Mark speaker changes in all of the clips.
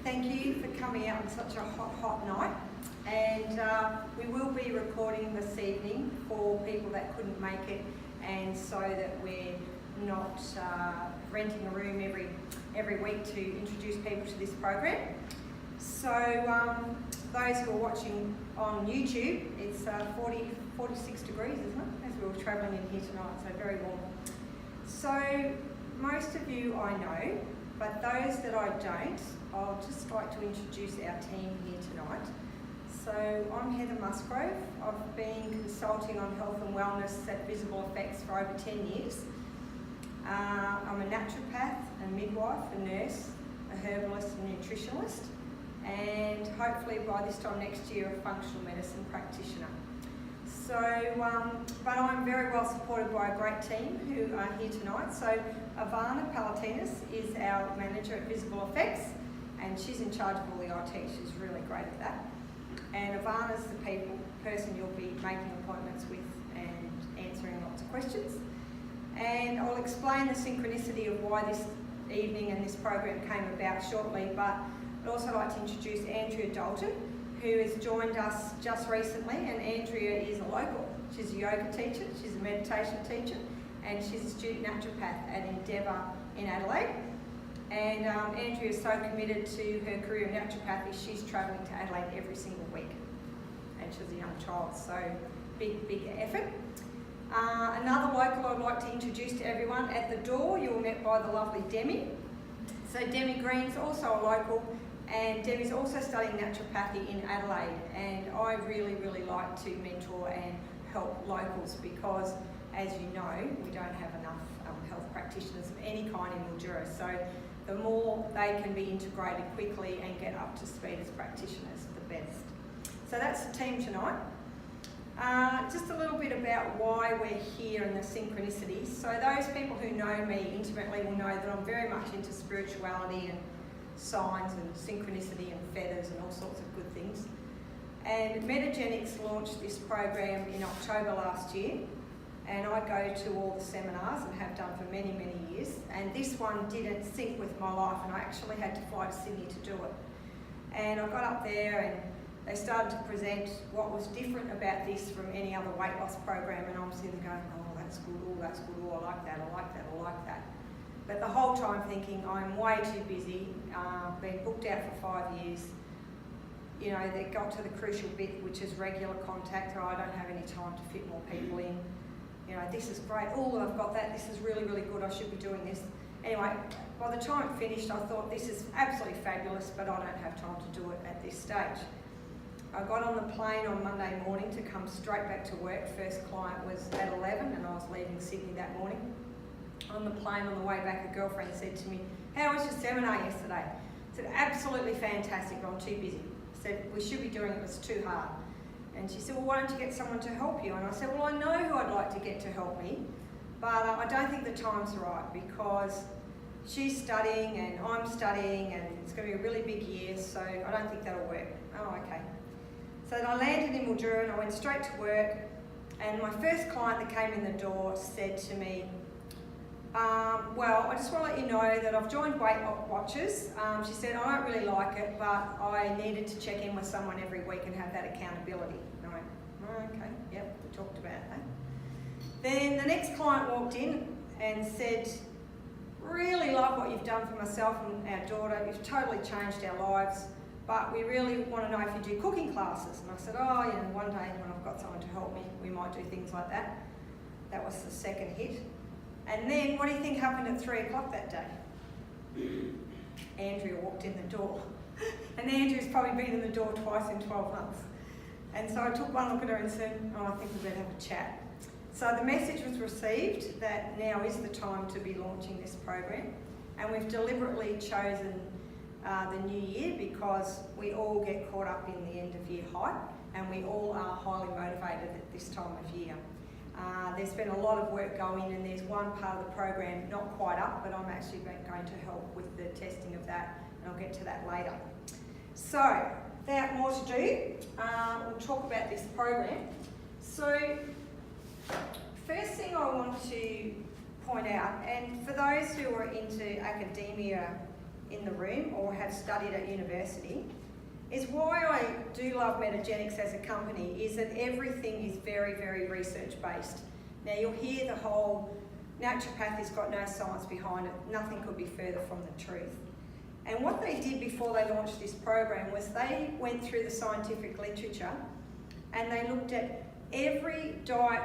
Speaker 1: Thank you for coming out on such a hot night. And we will be recording this evening for people that couldn't make it, and so that we're not renting a room every week to introduce people to this program. So those who are watching on YouTube, it's 46 degrees, isn't it, as we were travelling in here tonight, so very warm. So most of you I know, but those that I don't, I'll just like to introduce our team here tonight. So I'm Heather Musgrove. I've been consulting on health and wellness at Visible Effects for over 10 years. I'm a naturopath, a midwife, a nurse, a herbalist and nutritionalist, and hopefully by this time next year a functional medicine practitioner. So, but I'm very well supported by a great team who are here tonight. So Ivana Palatinas is our manager at Visible Effects, and she's in charge of all the IT. She's really great at that. And Ivana's the person you'll be making appointments with and answering lots of questions. And I'll explain the synchronicity of why this evening and this program came about shortly, but I'd also like to introduce Andrea Dalton, who has joined us just recently. And Andrea is a local. She's a yoga teacher, she's a meditation teacher, and she's a student naturopath at Endeavour in Adelaide. And Andrea is so committed to her career in naturopathy, she's travelling to Adelaide every single week. And she's a young child, so big effort. Another local I'd like to introduce to everyone. At the door, you're met by the lovely Demi. So Demi Green's also a local, and Demi's also studying naturopathy in Adelaide. And I really like to mentor and help locals because, as you know, we don't have enough health practitioners of any kind in Mildura. So the more they can be integrated quickly and get up to speed as practitioners, the best. So that's the team tonight. Just a little bit about why we're here and the synchronicities. So those people who know me intimately will know that I'm very much into spirituality and signs and synchronicity and feathers and all sorts of good things. And Metagenics launched this program in October last year, and I go to all the seminars and have done for many years, and this one didn't sync with my life, and I actually had to fly to Sydney to do it. And I got up there and they started to present what was different about this from any other weight loss program, and I'm sitting there going, oh, that's good, oh, I like that. But the whole time thinking, I'm way too busy, been booked out for 5 years. You know, they got to the crucial bit, which is regular contact. Oh, I don't have any time to fit more people in. You know, this is great. Oh, I've got that. This is really good. I should be doing this. Anyway, by the time it finished, I thought this is absolutely fabulous, but I don't have time to do it at this stage. I got on the plane on Monday morning to come straight back to work. First client was at 11, and I was leaving Sydney that morning. On the plane on the way back, a girlfriend said to me, how was your seminar yesterday? I said, absolutely fantastic, I'm too busy. I said, we should be doing it, it's too hard. And she said, well, why don't you get someone to help you? And I said, well, I know who I'd like to get to help me, but I don't think the time's right because she's studying and I'm studying and it's going to be a really big year, so I don't think that'll work. Oh, okay. So then I landed in Mildura and I went straight to work, and my first client that came in the door said to me, well, I just want to let you know that I've joined Weight Watchers. She said, I don't really like it, but I needed to check in with someone every week and have that accountability. And I went, oh, okay, yep, we talked about that. Then the next client walked in and said, really love what you've done for myself and our daughter. You've totally changed our lives, but we really want to know if you do cooking classes. And I said, oh, you know, one day when I've got someone to help me, we might do things like that. That was the second hit. And then, what do you think happened at 3 o'clock that day? Andrea walked in the door. And Andrea's probably been in the door twice in 12 months. And so I took one look at her and said, oh, I think we better have a chat. So the message was received that now is the time to be launching this program. And we've deliberately chosen the new year because we all get caught up in the end of year hype, and we all are highly motivated at this time of year. There's been a lot of work going, and there's one part of the program not quite up, but I'm actually going to help with the testing of that, and I'll get to that later. So, without more to do, we'll talk about this program. So, first thing I want to point out, and for those who are into academia in the room or have studied at university, is why I do love Metagenics as a company is that everything is very, very research based. Now you'll hear the whole naturopathy's got no science behind it, nothing could be further from the truth. And what they did before they launched this program was they went through the scientific literature and they looked at every diet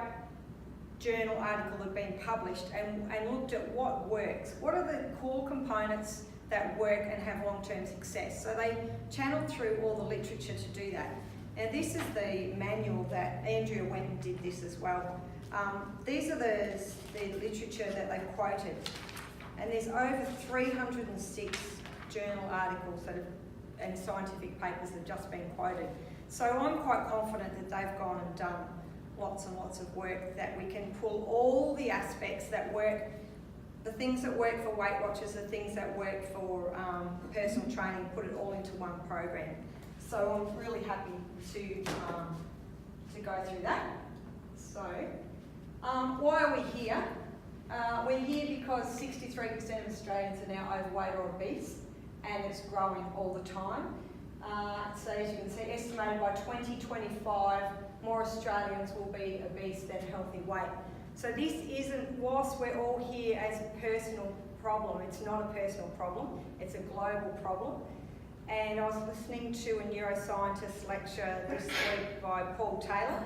Speaker 1: journal article that had been published and looked at what works. What are the core components that work and have long-term success? So they channeled through all the literature to do that. Now this is the manual that Andrea went and did this as well. These are the literature that they've quoted, and there's over 306 journal articles and scientific papers that have just been quoted. So I'm quite confident that they've gone and done lots and lots of work, that we can pull all the aspects that work, the things that work for Weight Watchers, the things that work for personal training, put it all into one program. So I'm really happy to go through that. So, why are we here? We're here because 63% of Australians are now overweight or obese, and it's growing all the time. So as you can see, estimated by 2025, more Australians will be obese than healthy weight. So this isn't, whilst we're all here as a personal problem, it's not a personal problem, it's a global problem. And I was listening to a neuroscientist lecture this week by Paul Taylor,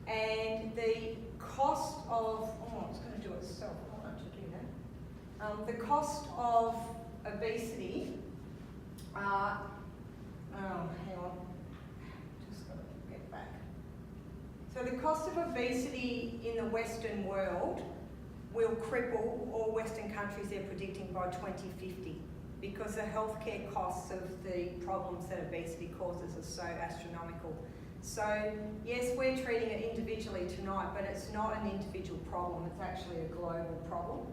Speaker 1: and the cost of, oh, it's going to do it itself, I don't have to do that. The cost of obesity, oh, hang on, just got to get back. So the cost of obesity in the Western world will cripple all Western countries, they're predicting, by 2050, because the healthcare costs of the problems that obesity causes are so astronomical. So yes, we're treating it individually tonight, but it's not an individual problem, it's actually a global problem.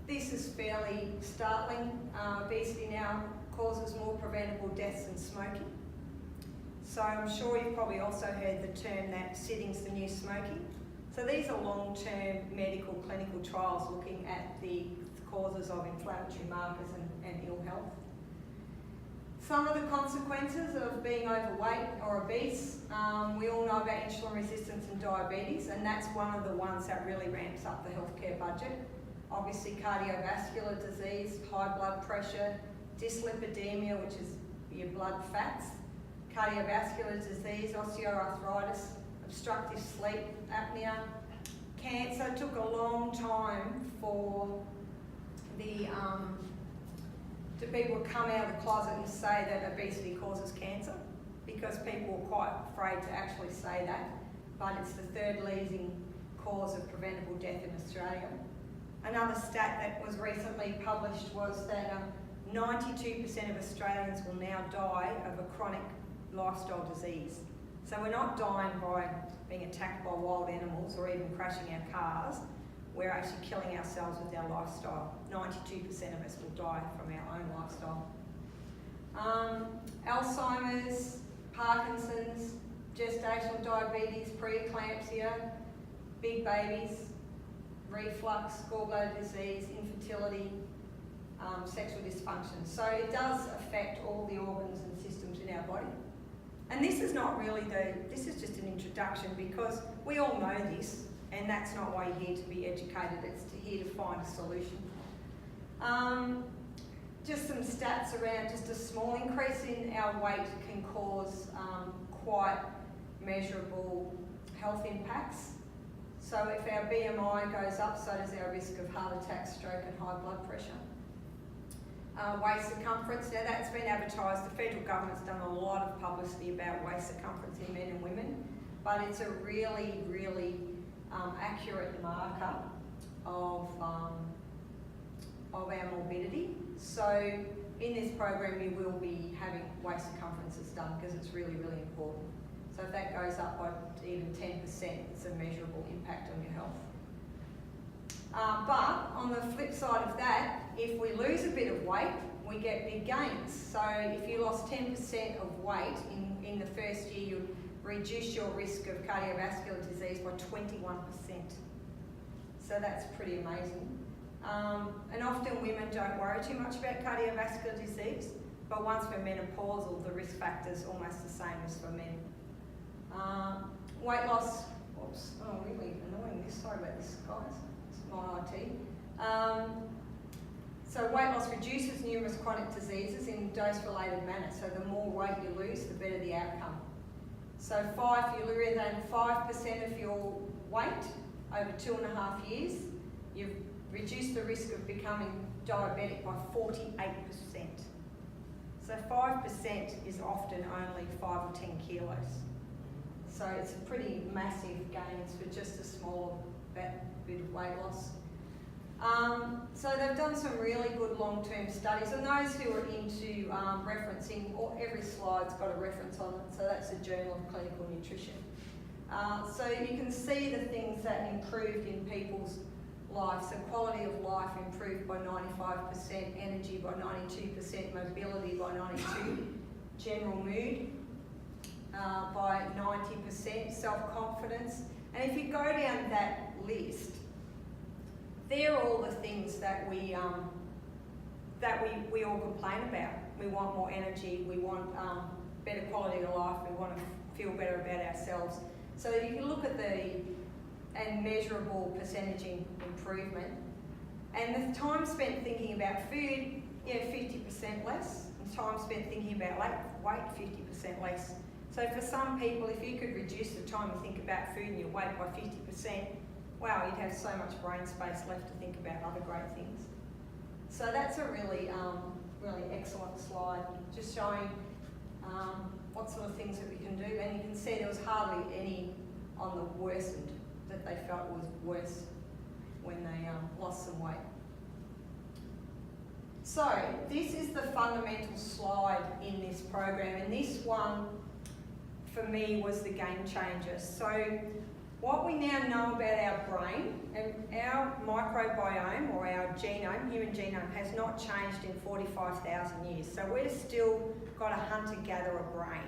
Speaker 1: This is fairly startling. Obesity now causes more preventable deaths than smoking. So I'm sure you've probably also heard the term that sitting's the new smoking. So these are long-term medical clinical trials looking at the causes of inflammatory markers and ill health. Some of the consequences of being overweight or obese, we all know about insulin resistance and diabetes, and that's one of the ones that really ramps up the healthcare budget. Obviously cardiovascular disease, high blood pressure, dyslipidemia, which is your blood fats, cardiovascular disease, osteoarthritis, obstructive sleep apnea, cancer. It took a long time for the people to come out of the closet and say that obesity causes cancer, because people were quite afraid to actually say that, but it's the third leading cause of preventable death in Australia. Another stat that was recently published was that 92% of Australians will now die of a chronic lifestyle disease. So we're not dying by being attacked by wild animals or even crashing our cars. We're actually killing ourselves with our lifestyle. 92% of us will die from our own lifestyle. Alzheimer's, Parkinson's, gestational diabetes, preeclampsia, big babies, reflux, gallbladder disease, infertility, sexual dysfunction. So it does affect all the organs and systems in our body. And this is not really this is just an introduction, because we all know this, and that's not why you're here to be educated, it's here to find a solution. Just some stats around, just a small increase in our weight can cause quite measurable health impacts. So if our BMI goes up, so does our risk of heart attack, stroke and high blood pressure. Waist circumference, now that's been advertised, the federal government's done a lot of publicity about waist circumference in men and women, but it's a really, really accurate marker of our morbidity. So in this program you will be having waist circumferences done, because it's really, really important. So if that goes up by even 10%, it's a measurable impact on your health. But on the flip side of that, if we lose a bit of weight, we get big gains. So if you lost 10% of weight in the first year, you reduce your risk of cardiovascular disease by 21%. So that's pretty amazing. And often women don't worry too much about cardiovascular disease, but once we're menopausal, the risk factor's almost the same as for men. Weight loss, oops, oh really annoying this, sorry about this guys, it's my IT. So weight loss reduces numerous chronic diseases in dose-related manner, so the more weight you lose, the better the outcome. So if you lose than 5% of your weight over 2.5 years, you've reduced the risk of becoming diabetic by 48%. So 5% is often only 5 or 10 kilos. So it's a pretty massive gains for just a small bit of weight loss. So they've done some really good long-term studies, and those who are into referencing, every slide's got a reference on it, so that's the Journal of Clinical Nutrition. So you can see the things that improved in people's life. So quality of life improved by 95%, energy by 92%, mobility by 92%, general mood by 90%, self-confidence. And if you go down that list, they're all the things that we all complain about. We want more energy, we want better quality of life, we want to feel better about ourselves. So if you look at and measurable percentage improvement, and the time spent thinking about food, 50% less, and time spent thinking about weight, 50% less. So for some people, if you could reduce the time you think about food and your weight by 50%, wow, you'd have so much brain space left to think about other great things. So that's a really, really excellent slide, just showing what sort of things that we can do. And you can see there was hardly any on the worsened that they felt was worse when they lost some weight. So this is the fundamental slide in this program, and this one for me was the game changer. So what we now know about our brain, and our microbiome or our genome, human genome, has not changed in 45,000 years. So we've still got a hunter-gatherer brain,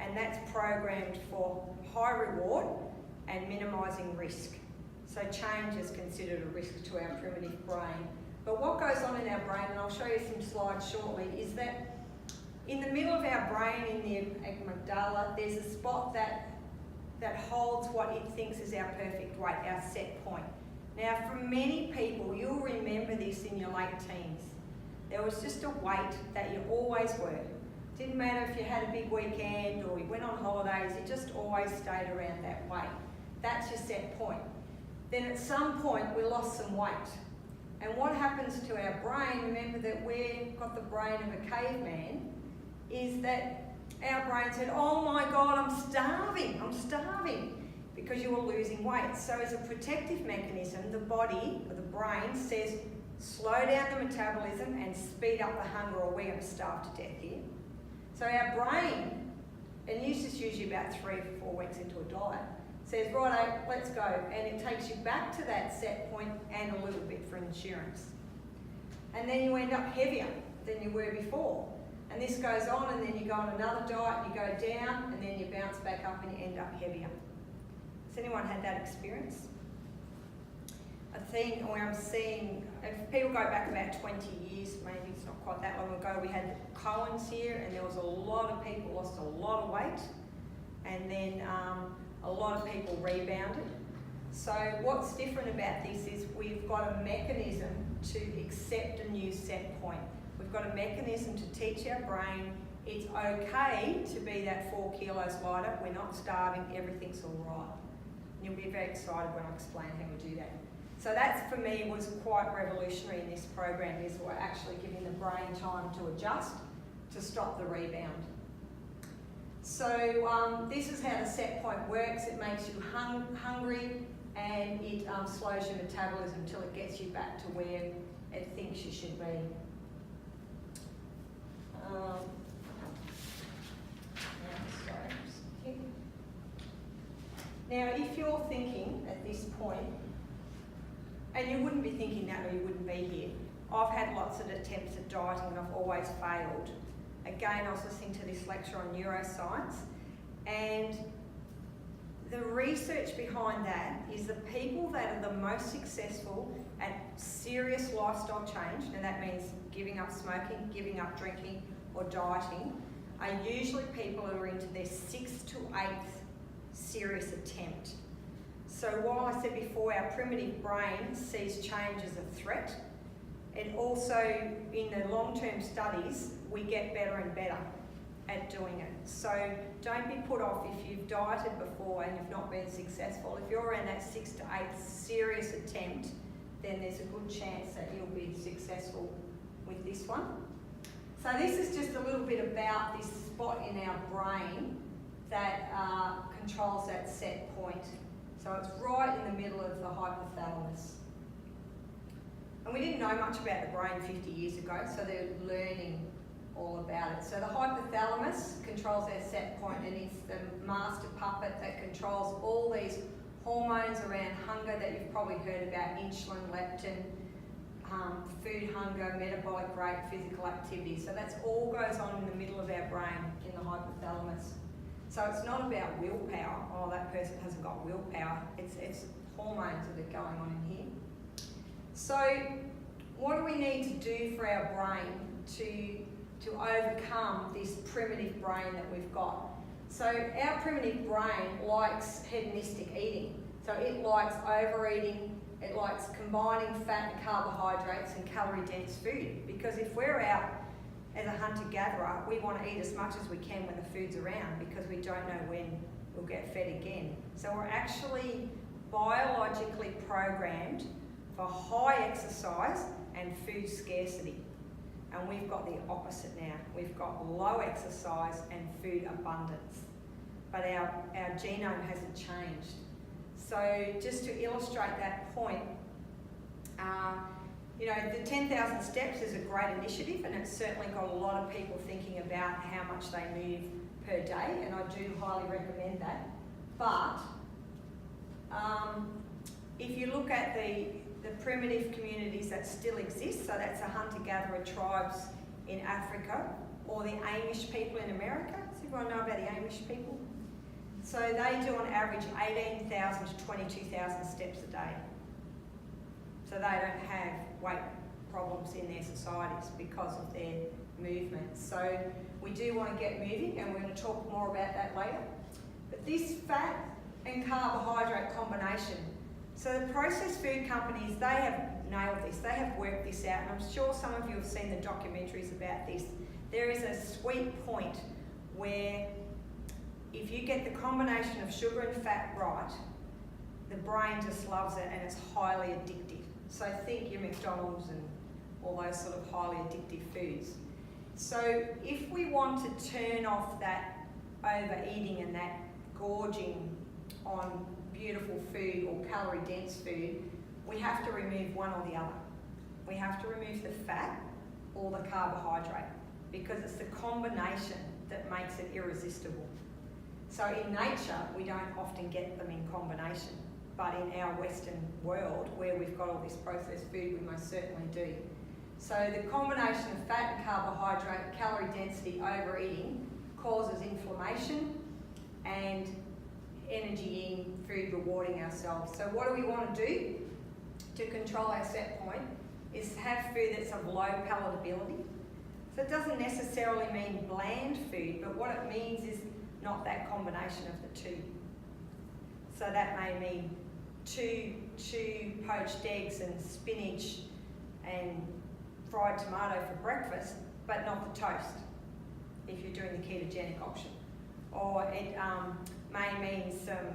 Speaker 1: and that's programmed for high reward and minimising risk. So change is considered a risk to our primitive brain. But what goes on in our brain, and I'll show you some slides shortly, is that in the middle of our brain, in the amygdala, there's a spot that holds what it thinks is our perfect weight, our set point. Now, for many people, you'll remember this in your late teens. There was just a weight that you always were. Didn't matter if you had a big weekend or you went on holidays, you just always stayed around that weight. That's your set point. Then at some point, we lost some weight. And what happens to our brain, remember that we've got the brain of a caveman, is that our brain said, oh my God, I'm starving, because you were losing weight. So as a protective mechanism, the body, or the brain, says, slow down the metabolism and speed up the hunger, or we're going to starve to death here. So our brain, and this is usually about 3 or 4 weeks into a diet, says, righto, let's go. And it takes you back to that set point and a little bit for insurance. And then you end up heavier than you were before. And this goes on, and then you go on another diet, you go down, and then you bounce back up and you end up heavier. Has anyone had that experience? I'm seeing, if people go back about 20 years, maybe it's not quite that long ago, we had Cohen's here, and there was a lot of people lost a lot of weight, and then a lot of people rebounded. So what's different about this is we've got a mechanism to accept a new set point. We've got a mechanism to teach our brain it's okay to be that 4 kilos lighter. We're not starving, everything's all right. And you'll be very excited when I explain how we do that. So that, for me, was quite revolutionary in this program, is we're actually giving the brain time to adjust to stop the rebound. So this is how the set point works. It makes you hungry, and it slows your metabolism until it gets you back to where it thinks you should be. Now, if you're thinking at this point, and you wouldn't be thinking that or you wouldn't be here, I've had lots of attempts at dieting and I've always failed. Again, I was listening to this lecture on neuroscience, and the research behind that is the people that are the most successful at serious lifestyle change, and that means giving up smoking, giving up drinking, or dieting, are usually people who are into their 6th to 8th serious attempt. So while I said before our primitive brain sees change as a threat, it also, in the long-term studies, we get better and better at doing it. So don't be put off if you've dieted before and you've not been successful. If you're in that 6th to 8th serious attempt, then there's a good chance that you'll be successful with this one. So this is just a little bit about this spot in our brain that controls that set point. So it's right in the middle of the hypothalamus. And we didn't know much about the brain 50 years ago, so they're learning all about it. So the hypothalamus controls our set point, and it's the master puppet that controls all these hormones around hunger that you've probably heard about: insulin, leptin, food hunger, metabolic rate, physical activity. So that's all goes on in the middle of our brain in the hypothalamus. So it's not about willpower. Oh, that person hasn't got willpower. It's hormones that are going on in here. So what do we need to do for our brain to overcome this primitive brain that we've got? So our primitive brain likes hedonistic eating. So it likes overeating, it likes combining fat and carbohydrates and calorie-dense food. Because if we're out as a hunter-gatherer, we want to eat as much as we can when the food's around, because we don't know when we'll get fed again. So we're actually biologically programmed for high exercise and food scarcity. And we've got the opposite now. We've got low exercise and food abundance. But our genome hasn't changed. So just to illustrate that point, you know, the 10,000 steps is a great initiative, and it's certainly got a lot of people thinking about how much they move per day, and I do highly recommend that. But if you look at the primitive communities that still exist, so that's the hunter-gatherer tribes in Africa, or the Amish people in America. Does everyone know about the Amish people? So they do on average 18,000 to 22,000 steps a day. So they don't have weight problems in their societies because of their movement. So we do want to get moving, and we're going to talk more about that later. But this fat and carbohydrate combination, so the processed food companies, they have nailed this, they have worked this out, and I'm sure some of you have seen the documentaries about this. There is a sweet point where if you get the combination of sugar and fat right, the brain just loves it, and it's highly addictive. So think your McDonald's and all those sort of highly addictive foods. So if we want to turn off that overeating and that gorging on beautiful food or calorie-dense food, we have to remove one or the other. We have to remove the fat or the carbohydrate, because it's the combination that makes it irresistible. So in nature, we don't often get them in combination, but in our Western world, where we've got all this processed food, we most certainly do. So the combination of fat and carbohydrate, calorie density, overeating, causes inflammation and energy in food, rewarding ourselves. So what do we want to do to control our set point is have food that's of low palatability. So it doesn't necessarily mean bland food, but what it means is not that combination of the two. So that may mean two poached eggs and spinach and fried tomato for breakfast, but not the toast, if you're doing the ketogenic option. Or it may mean some,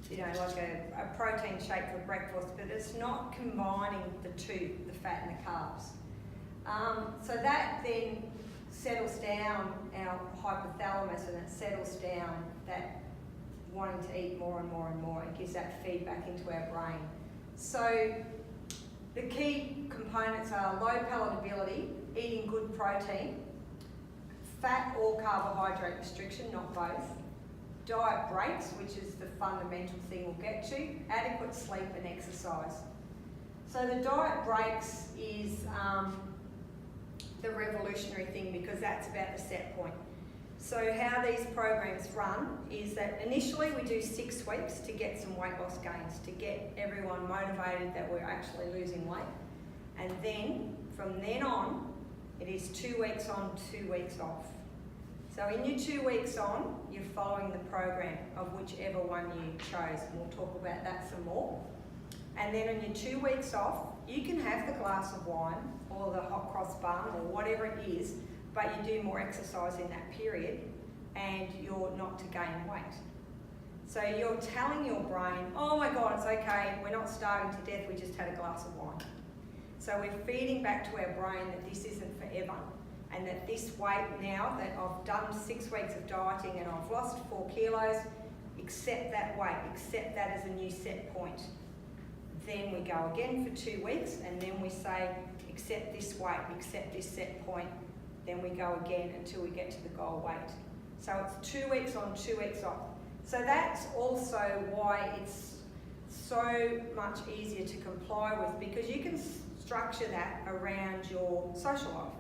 Speaker 1: you know, like a protein shake for breakfast, but it's not combining the two, the fat and the carbs. So that then settles down our hypothalamus, and it settles down that wanting to eat more and more and more. It gives that feedback into our brain. So the key components are low palatability, eating good protein, fat or carbohydrate restriction, not both, diet breaks, which is the fundamental thing we'll get to, adequate sleep and exercise. So the diet breaks is the revolutionary thing, because that's about the set point. So how these programs run is that initially we do 6 weeks to get some weight loss gains, to get everyone motivated that we're actually losing weight. And then, from then on, it is 2 weeks on, 2 weeks off. So in your 2 weeks on, you're following the program of whichever one you chose. And we'll talk about that some more. And then on your 2 weeks off, you can have the glass of wine or the hot cross bun or whatever it is, but you do more exercise in that period and you're not to gain weight. So you're telling your brain, oh my God, it's okay, we're not starving to death, we just had a glass of wine. So we're feeding back to our brain that this isn't forever and that this weight now that I've done 6 weeks of dieting and I've lost 4 kilos, accept that weight, accept that as a new set point. Then we go again for 2 weeks and then we say, accept this weight, accept this set point. Then we go again until we get to the goal weight. So it's 2 weeks on, 2 weeks off. So that's also why it's so much easier to comply with, because you can structure that around your social life.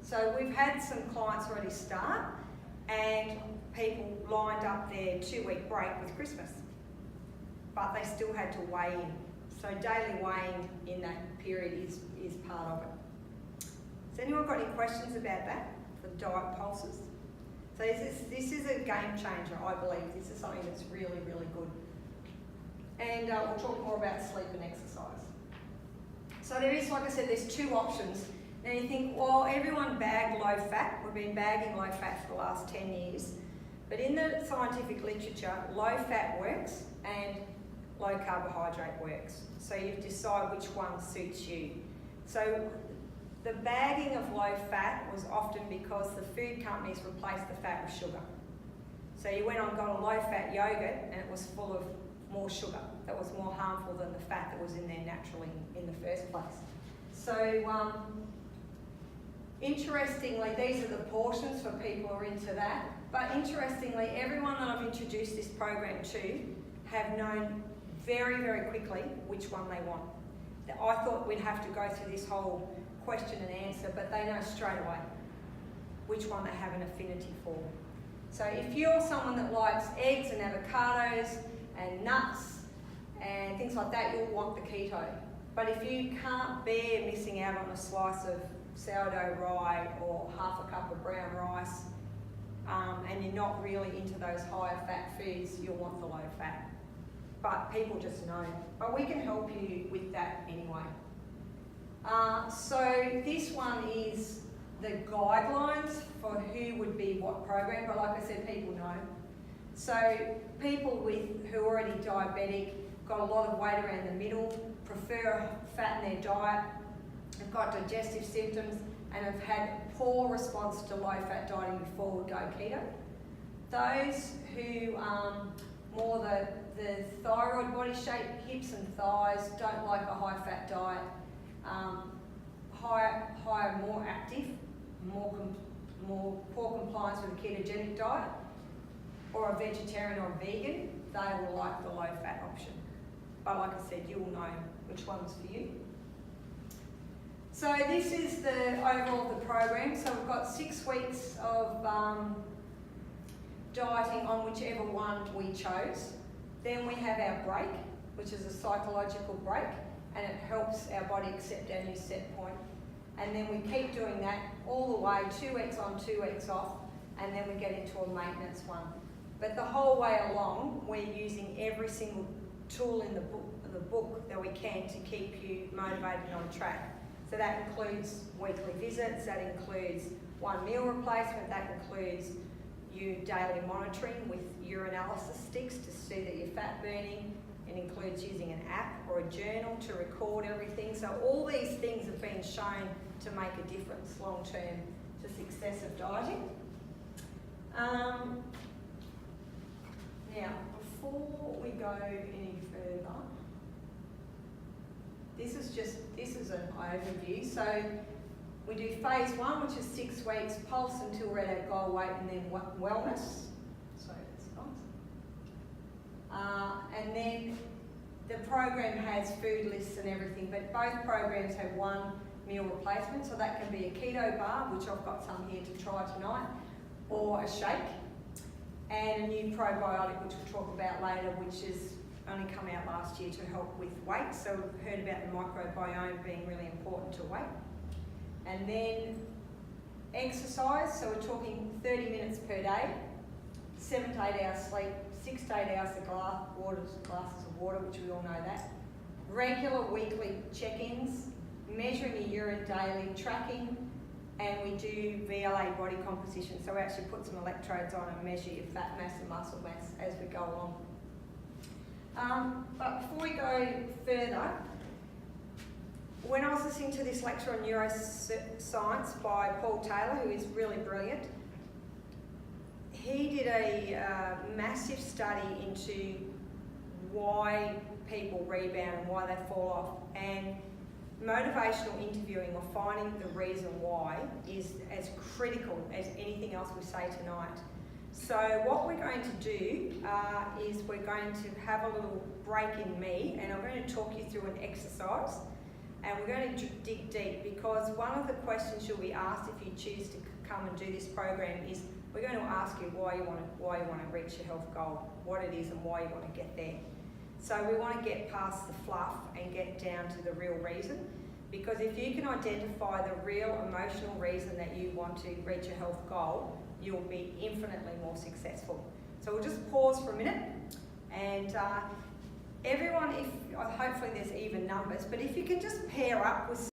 Speaker 1: So we've had some clients already start and people lined up their 2-week break with Christmas, but they still had to weigh in. So daily weighing in that period is part of it. Has anyone got any questions about that for diet pulses? So this is a game changer, I believe. This is something that's really, really good. And we'll talk more about sleep and exercise. So there is, like I said, there's 2 options. Now you think, well, everyone bagged low fat. We've been bagging low fat for the last 10 years. But in the scientific literature, low fat works and low carbohydrate works. So you decide which one suits you. So the bagging of low fat was often because the food companies replaced the fat with sugar. So you went on and got a low fat yogurt and it was full of more sugar that was more harmful than the fat that was in there naturally in the first place. So interestingly, these are the portions for people who are into that. But interestingly, everyone that I've introduced this program to have known very, very quickly which one they want. I thought we'd have to go through this whole question and answer, but they know straight away which one they have an affinity for. So if you're someone that likes eggs and avocados and nuts and things like that, you'll want the keto. But if you can't bear missing out on a slice of sourdough rye or half a cup of brown rice, and you're not really into those higher fat foods, you'll want the low fat. But people just know. But we can help you with that anyway. So this one is the guidelines for who would be what program, but like I said, people know. So people who are already diabetic, got a lot of weight around the middle, prefer fat in their diet, have got digestive symptoms, and have had poor response to low-fat dieting before would go keto. Those who more the thyroid body shape, hips and thighs, don't like a high-fat diet, higher, more active, more poor compliance with a ketogenic diet, or a vegetarian or a vegan, they will like the low-fat option. But like I said, you will know which one's for you. So this is the overall of the program. So we've got 6 weeks of dieting on whichever one we chose. Then we have our break, which is a psychological break, and it helps our body accept our new set point. And then we keep doing that all the way, 2 weeks on, 2 weeks off, and then we get into a maintenance one. But the whole way along, we're using every single tool in the book that we can to keep you motivated and on track. So that includes weekly visits, that includes 1 meal replacement, that includes you daily monitoring with urinalysis sticks to see that you're fat burning. It includes using an app or a journal to record everything. So all these things have been shown to make a difference long term to success of dieting. Now, before we go any further, this is an overview. So we do phase 1, which is 6 weeks, pulse until we're at our goal weight, and then wellness. So that's nice. And then the program has food lists and everything, but both programs have 1 meal replacement. So that can be a keto bar, which I've got some here to try tonight, or a shake, and a new probiotic which we'll talk about later, which has only come out last year to help with weight. So we've heard about the microbiome being really important to weight. And then exercise, so we're talking 30 minutes per day, 7 to 8 hours sleep, 6 to 8 hours of glasses of water, which we all know that. Regular weekly check-ins, measuring your urine daily, tracking, and we do VLA body composition. So we actually put some electrodes on and measure your fat mass and muscle mass as we go along. But before we go further, when I was listening to this lecture on neuroscience by Paul Taylor, who is really brilliant, he did a massive study into why people rebound and why they fall off. And motivational interviewing, or finding the reason why, is as critical as anything else we say tonight. So what we're going to do is we're going to have a little break in me, and I'm going to talk you through an exercise, and we're going to dig deep, because one of the questions you'll be asked if you choose to come and do this program is, we're going to ask you why you want to reach your health goal, what it is and why you want to get there. So we want to get past the fluff and get down to the real reason, because if you can identify the real emotional reason that you want to reach a health goal, you'll be infinitely more successful. So we'll just pause for a minute, and everyone, hopefully there's even numbers, but if you can just pair up with